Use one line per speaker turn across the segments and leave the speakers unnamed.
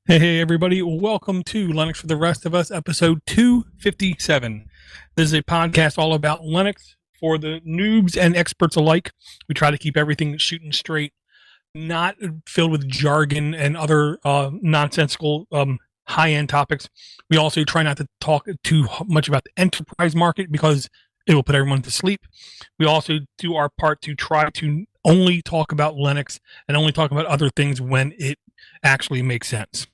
Hey, everybody. Welcome to Linux for the Rest of Us, episode 257. This is a podcast all about Linux for the noobs and experts alike. We try to keep everything shooting straight, not filled with jargon and other nonsensical high-end topics. We also try not to talk too much about the enterprise market because it will put everyone to sleep. We also do our part to try to only talk about Linux and only talk about other things when it actually makes sense.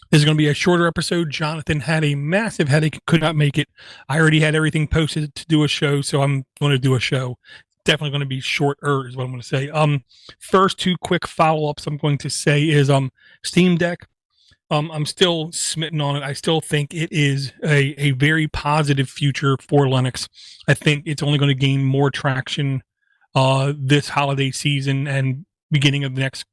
This is going to be a shorter episode. Jonathan had a massive headache, could not make it. I already had everything posted to do a show, so I'm going to do a show. Definitely going to be shorter, is what I'm going to say. First two quick follow-ups I'm going to say is Steam Deck. I'm still smitten on it. I still think it is a very positive future for Linux. I think it's only going to gain more traction this holiday season and beginning of the next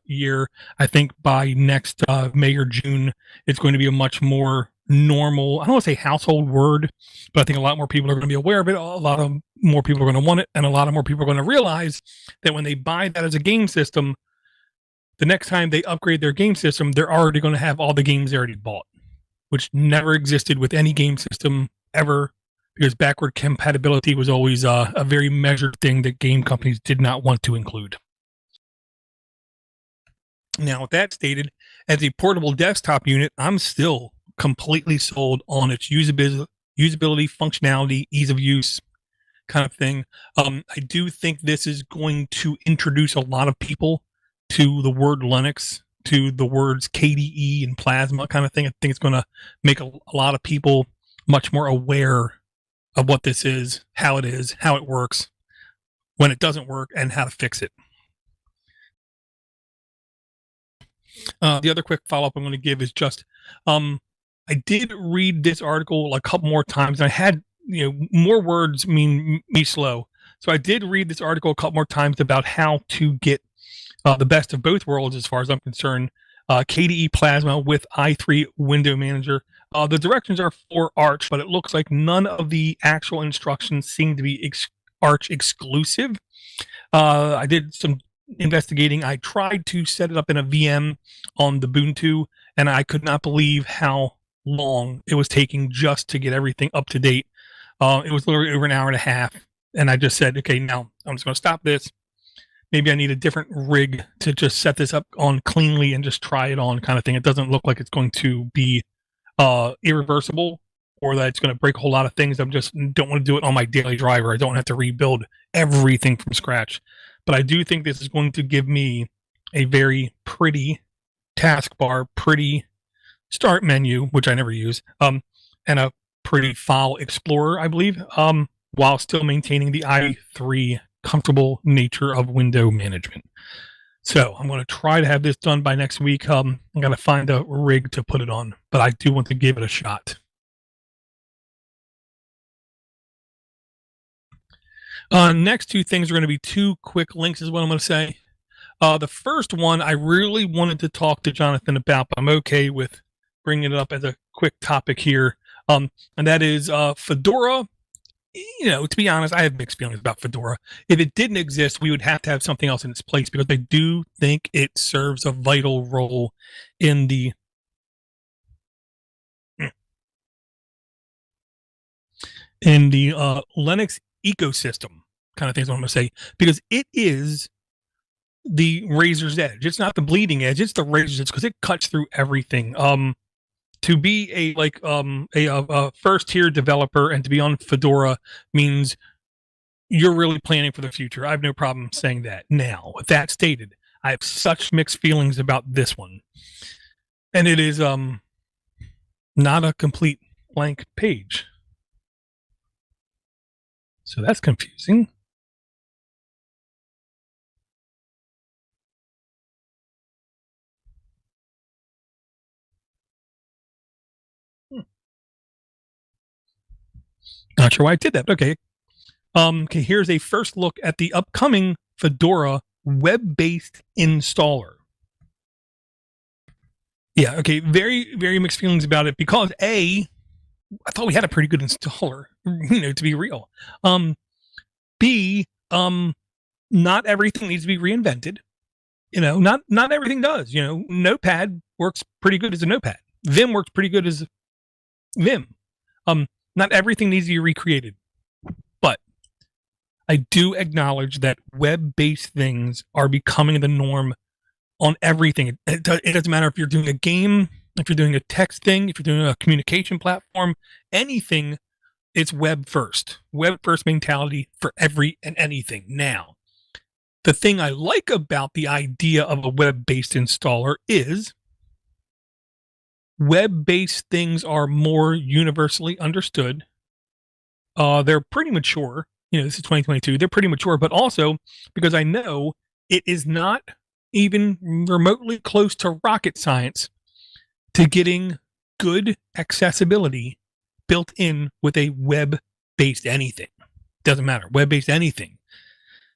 year. I think by next May or June, it's going to be a much more normal, I don't want to say household word, but I think a lot more people are going to be aware of it. A lot of more people are going to want it. And a lot of more people are going to realize that when they buy that as a game system, the next time they upgrade their game system, they're already going to have all the games they already bought, which never existed with any game system ever, because backward compatibility was always a very measured thing that game companies did not want to include. Now, with that stated, as a portable desktop unit, I'm still completely sold on its usability, functionality, ease of use kind of thing. I do think this is going to introduce a lot of people to the word Linux, to the words KDE and Plasma kind of thing. I think it's going to make a lot of people much more aware of what this is, how it works, when it doesn't work, and how to fix it. The other quick follow-up I'm going to give is just, I did read this article a couple more times, and I had, more words mean me slow. So I did read this article a couple more times about how to get the best of both worlds, as far as I'm concerned. KDE Plasma with i3 Window Manager. The directions are for Arch, but it looks like none of the actual instructions seem to be Arch exclusive. I did some investigating. I tried to set it up in a VM on the Ubuntu, and I could not believe how long it was taking just to get everything up to date. It was literally over an hour and a half, and I just said, okay, now I'm just going to stop this. Maybe I need a different rig to just set this up on cleanly and just try it on kind of thing. It doesn't look like it's going to be irreversible or that it's going to break a whole lot of things. I just don't want to do it on my daily driver. I don't have to rebuild everything from scratch. But I do think this is going to give me a very pretty taskbar, pretty start menu, which I never use, and a pretty file explorer, I believe, while still maintaining the i3 comfortable nature of window management. So I'm going to try to have this done by next week. I'm going to find a rig to put it on, but I do want to give it a shot. Next two things are going to be two quick links is what I'm going to say. The first one I really wanted to talk to Jonathan about, but I'm okay with bringing it up as a quick topic here. And that is Fedora. To be honest, I have mixed feelings about Fedora. If it didn't exist, we would have to have something else in its place, because I do think it serves a vital role in the Linux ecosystem kind of things, what I'm going to say, because it is the razor's edge. It's not the bleeding edge, it's the razor's edge, because it cuts through everything. To be a first tier developer and to be on Fedora means you're really planning for the future. I have no problem saying that. Now, with that stated, I have such mixed feelings about this one, and it is not a complete blank page. So that's confusing. Not sure why I did that. Okay. Okay, here's a first look at the upcoming Fedora web-based installer. Yeah, okay, very, very mixed feelings about it, because I thought we had a pretty good installer, to be real. B, not everything needs to be reinvented. Not everything does. Notepad works pretty good as a notepad. Vim works pretty good as Vim. Not everything needs to be recreated, but I do acknowledge that web-based things are becoming the norm on everything. It doesn't matter if you're doing a game, if you're doing a text thing, if you're doing a communication platform, anything, it's web first. Web first mentality for every and anything. Now, the thing I like about the idea of a web-based installer is web-based things are more universally understood. They're pretty mature. This is 2022. They're pretty mature, but also because I know it is not even remotely close to rocket science to getting good accessibility built in with a web-based anything. Doesn't matter. Web-based anything.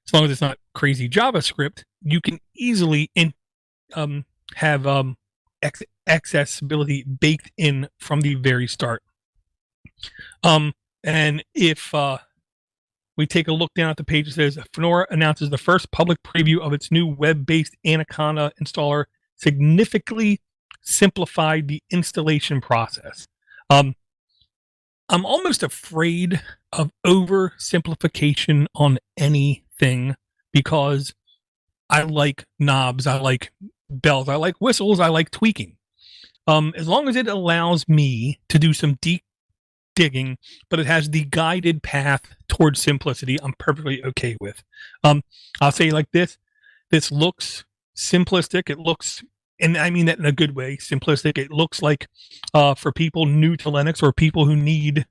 As long as it's not crazy JavaScript, you can easily have accessibility baked in from the very start. And if we take a look down at the page, it says Fedora announces the first public preview of its new web-based Anaconda installer, significantly simplified the installation process. I'm almost afraid of oversimplification on anything because I like knobs, I like bells, I like whistles, I like tweaking. As long as it allows me to do some deep digging, but it has the guided path towards simplicity, I'm perfectly okay with. I'll say like this looks simplistic. It looks, and I mean that in a good way, simplistic. It looks like for people new to Linux or people who need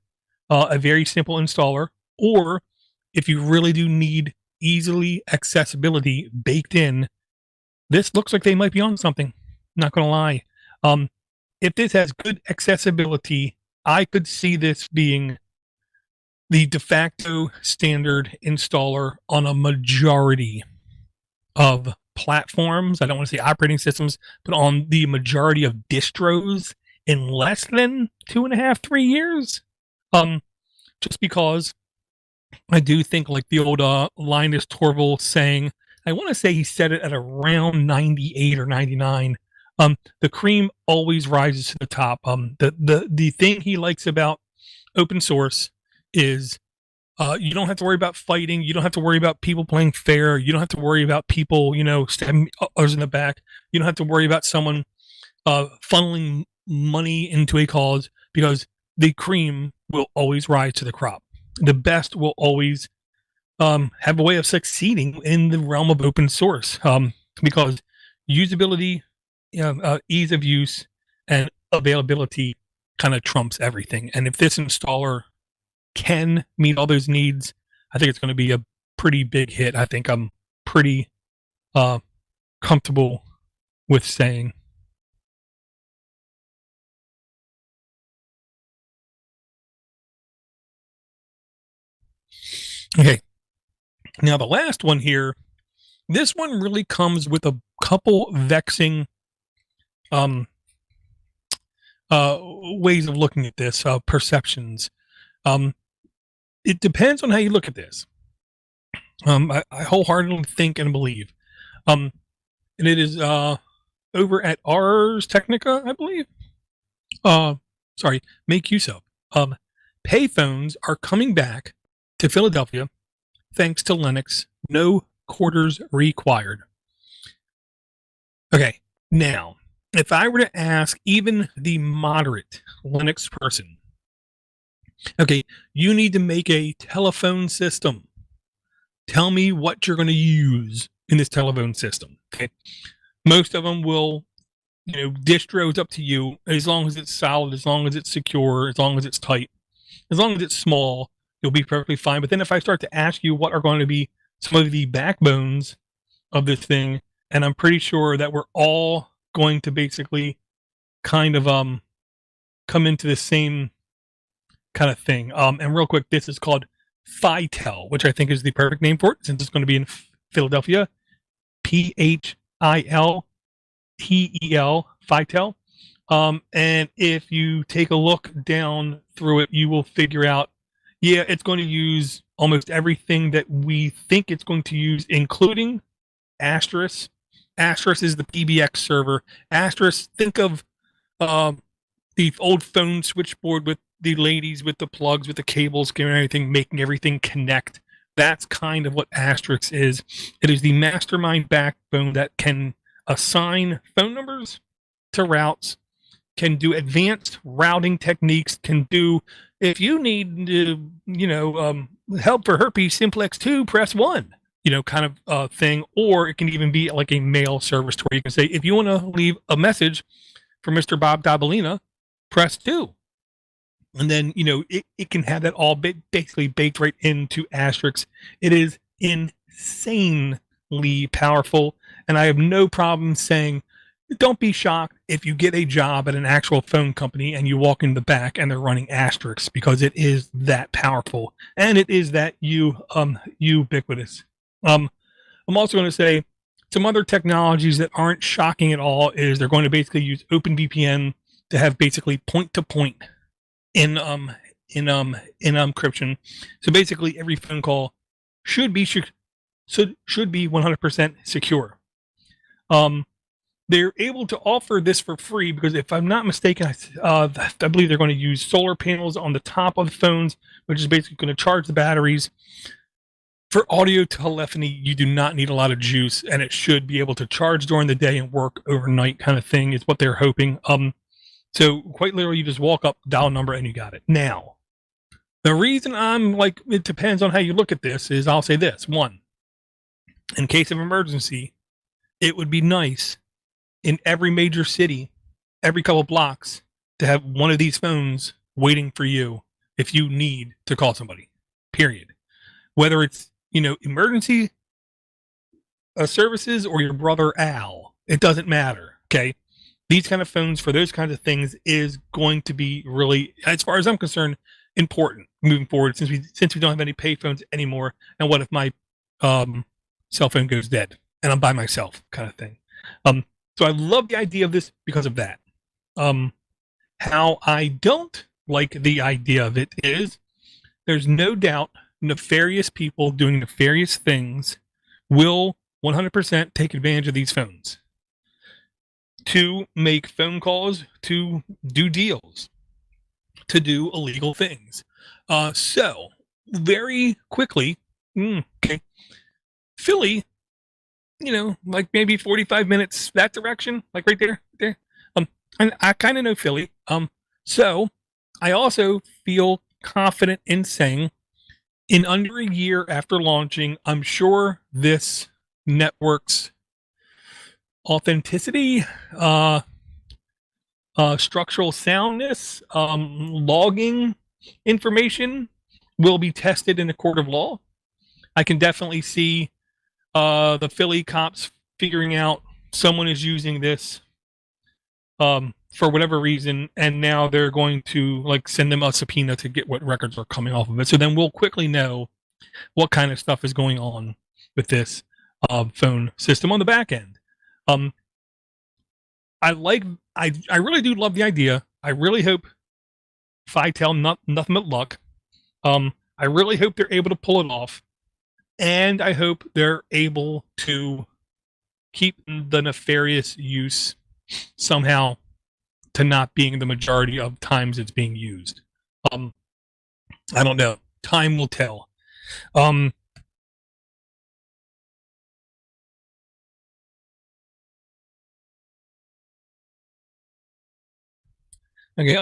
a very simple installer, or if you really do need easily accessibility baked in, this looks like they might be on something. Not going to lie. If this has good accessibility, I could see this being the de facto standard installer on a majority of platforms. I don't want to say operating systems, but on the majority of distros in less than 2.5, 3 years. Just because I do think like the old Linus Torvalds saying, I want to say he said it at around 98 or 99. The cream always rises to the top. The thing he likes about open source is you don't have to worry about fighting. You don't have to worry about people playing fair. You don't have to worry about people, stabbing others in the back. You don't have to worry about someone funneling money into a cause, because the cream will always rise to the crop. The best will always have a way of succeeding in the realm of open source, because usability, ease of use, and availability kind of trumps everything. And if this installer can meet all those needs, I think it's going to be a pretty big hit. I think I'm pretty comfortable with saying. Okay. Now the last one here, this one really comes with a couple vexing ways of looking at this, perceptions. It depends on how you look at this. I wholeheartedly think and believe. And it is over at Ars Technica, I believe. Make use of. Payphones are coming back to Philadelphia thanks to Linux. No quarters required. Okay, now, if I were to ask even the moderate Linux person, okay, you need to make a telephone system. Tell me what you're going to use in this telephone system. Okay, most of them will, distro's up to you, as long as it's solid, as long as it's secure, as long as it's tight, as long as it's small, you'll be perfectly fine. But then if I start to ask you what are going to be some of the backbones of this thing, and I'm pretty sure that we're all going to basically kind of come into the same kind of thing. And real quick, this is called Phitel, which I think is the perfect name for it, since it's going to be in Philadelphia. Philtel, Phitel. And if you take a look down through it, you will figure out, yeah, it's going to use almost everything that we think it's going to use, including asterisk Asterisk is the PBX server. Asterisk, think of the old phone switchboard with the ladies with the plugs, with the cables, and everything, making everything connect. That's kind of what Asterisk is. It is the mastermind backbone that can assign phone numbers to routes, can do advanced routing techniques, can do, if you need help for herpes simplex 2, press 1, kind of thing. Or it can even be like a mail service to where you can say, if you want to leave a message for Mr. Bob Dabalina, press 2. And then, it can have that all basically baked right into Asterisk. It is insanely powerful. And I have no problem saying, don't be shocked if you get a job at an actual phone company and you walk in the back and they're running Asterisk, because it is that powerful and it is that ubiquitous. I'm also going to say some other technologies that aren't shocking at all is they're going to basically use OpenVPN to have basically point-to-point in encryption. So basically, every phone call should be 100% secure. They're able to offer this for free because, if I'm not mistaken, I believe they're going to use solar panels on the top of the phones, which is basically going to charge the batteries. For audio telephony, you do not need a lot of juice, and it should be able to charge during the day and work overnight, kind of thing is what they're hoping. So quite literally, you just walk up, dial number, and you got it. Now, the reason I'm like, it depends on how you look at this, is I'll say this. One, in case of emergency, it would be nice in every major city, every couple blocks, to have one of these phones waiting for you if you need to call somebody, period. Whether it's, emergency services or your brother Al, it doesn't matter, okay? These kind of phones for those kinds of things is going to be really, as far as I'm concerned, important moving forward, since we don't have any pay phones anymore. And what if my cell phone goes dead and I'm by myself, kind of thing. So I love the idea of this because of that. How I don't like the idea of it is, there's no doubt nefarious people doing nefarious things will 100% take advantage of these phones to make phone calls, to do deals, to do illegal things. So very quickly, okay, Philly, like maybe 45 minutes that direction, like right there. And I kind of know Philly. So I also feel confident in saying, in under a year after launching, I'm sure this network's authenticity, structural soundness, logging information will be tested in a court of law. I can definitely see the Philly cops figuring out someone is using this for whatever reason, and now they're going to send them a subpoena to get what records are coming off of it. So then we'll quickly know what kind of stuff is going on with this phone system on the back end. I really do love the idea. I really hope Fitel, nothing but luck. I really hope they're able to pull it off. And I hope they're able to keep the nefarious use somehow to not being the majority of times it's being used. I don't know. Time will tell. Okay.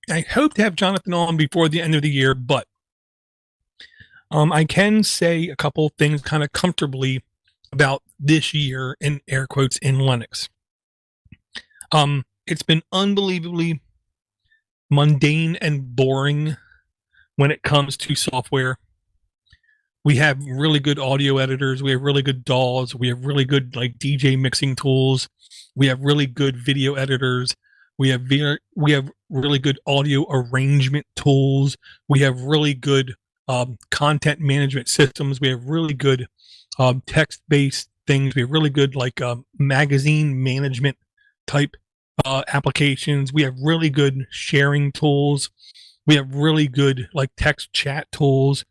I hope to have Jonathan on before the end of the year, but I can say a couple things kind of comfortably about this year, in air quotes, in Linux. It's been unbelievably mundane and boring when it comes to software. We have really good audio editors. We have really good DAWs. We have really good DJ mixing tools. We have really good video editors. We have really good audio arrangement tools. We have really good content management systems. We have really good text-based things. We have really good magazine management type applications. We have really good sharing tools. We have really good text chat tools.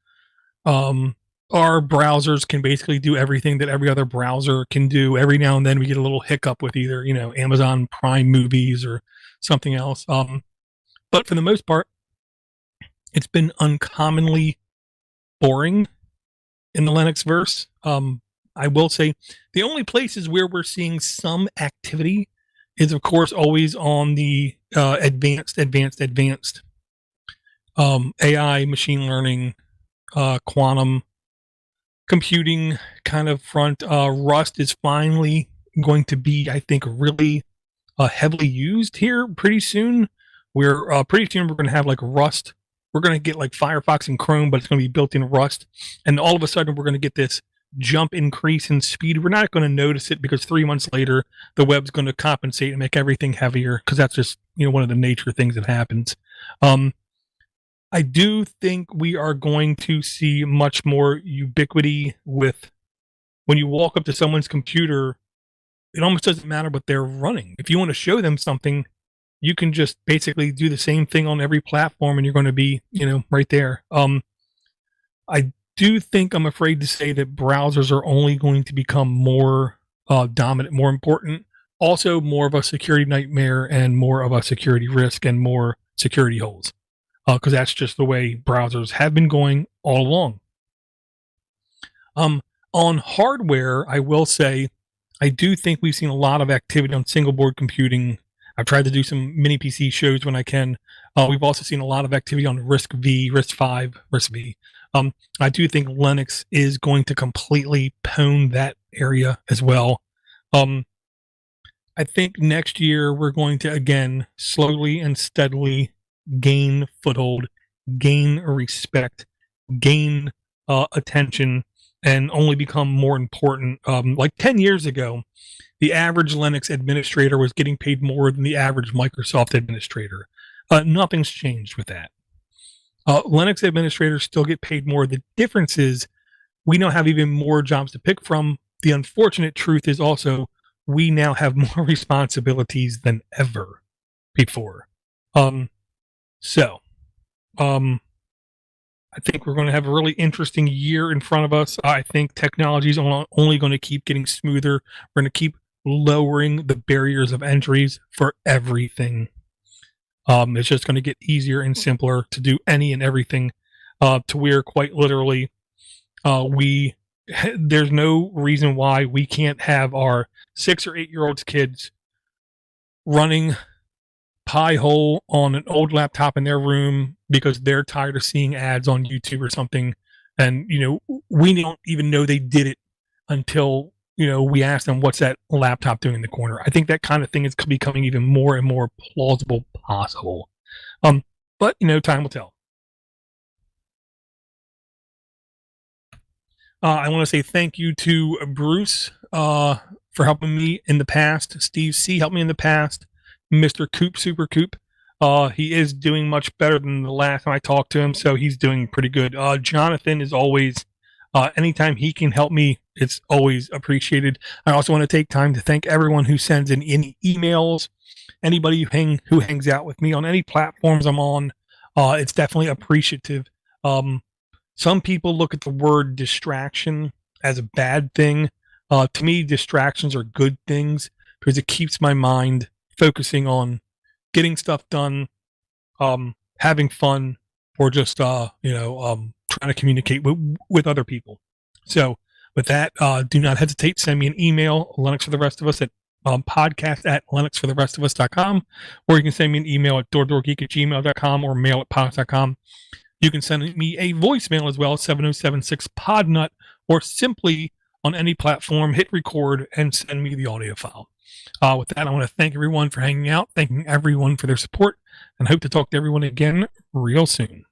our browsers can basically do everything that every other browser can do. Every now and then we get a little hiccup with either, Amazon Prime movies or something else. But for the most part, it's been uncommonly boring in the Linux verse. I will say the only places where we're seeing some activity is, of course, always on the advanced AI, machine learning, quantum computing kind of front. Rust is finally going to be, I think, really heavily used here pretty soon. Pretty soon we're going to have like Rust. We're going to get like Firefox and Chrome, but it's going to be built in Rust. And all of a sudden we're going to get this jump increase in speed. We're not going to notice it because 3 months later the web's going to compensate and make everything heavier, because that's just one of the nature things that happens. I do think we are going to see much more ubiquity with when you walk up to someone's computer. It almost doesn't matter what they're running. If you want to show them something, you can just basically do the same thing on every platform and you're going to be, right there. I do think, I'm afraid to say, that browsers are only going to become more dominant, more important, also more of a security nightmare and more of a security risk and more security holes, because that's just the way browsers have been going all along. On hardware, I will say, I do think we've seen a lot of activity on single board computing. I've tried to do some mini PC shows when I can. We've also seen a lot of activity on RISC-V, RISC-V, RISC-V. I do think Linux is going to completely pwn that area as well. I think next year we're going to, again, slowly and steadily gain foothold, gain respect, gain attention, and only become more important. Like 10 years ago, the average Linux administrator was getting paid more than the average Microsoft administrator. Nothing's changed with that. Linux administrators still get paid more. The difference is we now have even more jobs to pick from. The unfortunate truth is also we now have more responsibilities than ever before. I think we're going to have a really interesting year in front of us. I think technology is only going to keep getting smoother. We're going to keep lowering the barriers of entries for everything. It's just going to get easier and simpler to do any and everything, to where quite literally there's no reason why we can't have our 6 or 8 year olds kids running Pi-hole on an old laptop in their room because they're tired of seeing ads on YouTube or something. And, we don't even know they did it until, we ask them, what's that laptop doing in the corner? I think that kind of thing is becoming even more and more plausible possible. But, time will tell. I want to say thank you to Bruce for helping me in the past. Steve C. helped me in the past. Mr. Coop, Super Coop. He is doing much better than the last time I talked to him, so he's doing pretty good. Jonathan is always, anytime he can help me, it's always appreciated. I also want to take time to thank everyone who sends in any emails, anybody who hangs out with me on any platforms I'm on. It's definitely appreciative. Some people look at the word distraction as a bad thing. To me, distractions are good things because it keeps my mind focusing on getting stuff done, having fun, or just trying to communicate with other people. So with that, do not hesitate. Send me an email, Linux for the Rest of Us, at podcast@linuxfortherestofus.com, or you can send me an email at doordorgeek@gmail.com or mail@pods.com. You can send me a voicemail as well, 7076-PODNUT, or simply on any platform, hit record and send me the audio file. With that, I want to thank everyone for hanging out, thanking everyone for their support, and hope to talk to everyone again real soon.